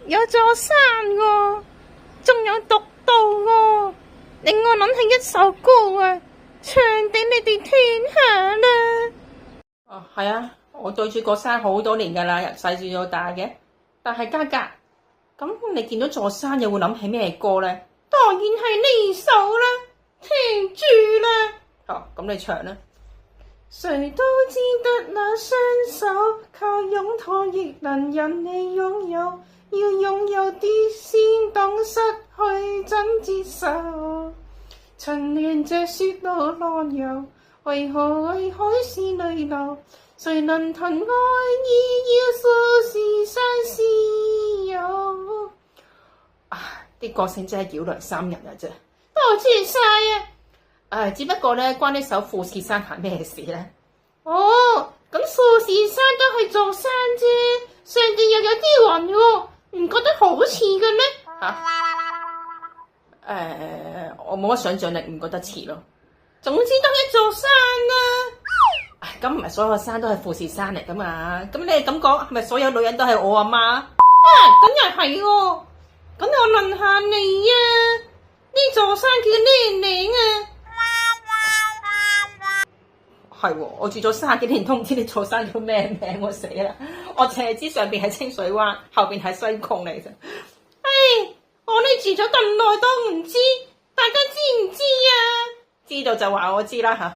有座山喎，仲有獨道喎，令我諗起一首歌啊，唱俾你哋聽下啦。哦，係啊，我對住個山好多年噶啦，由細至到大嘅。但係嘉嘉，咁你見到座山又會諗起咩歌呢？當然係呢首啦，聽住啦。哦，咁你唱啦。誰都知得那雙手靠擁抱亦能引你擁有，要擁有啲先懂失去怎接受。曾戀着雪路浪遊，為何為海市淚流？誰能疼愛意要數是相思有？啲歌聲真係繞梁三人啊啫。多謝晒啊！只不過咧，關呢首富士山係咩事咧？哦，咁富士山都係座山啫，上邊又有啲雲喎，唔覺得好似嘅咩？我冇乜想像力，唔覺得似咯。總之都係一座山啊！咁唔係所有山都係富士山嚟噶嘛？咁你咁講，係咪所有女人都係我阿媽？咁又係喎。咁我問下你啊，呢座山叫咩名啊？係喎，我住咗30幾年都唔知呢座山叫咩名，我死啦！我淨係知上邊係清水灣，後邊係西貢嚟啫。我呢住咗咁耐都唔知，大家知唔知啊？知道就話我知啦嚇。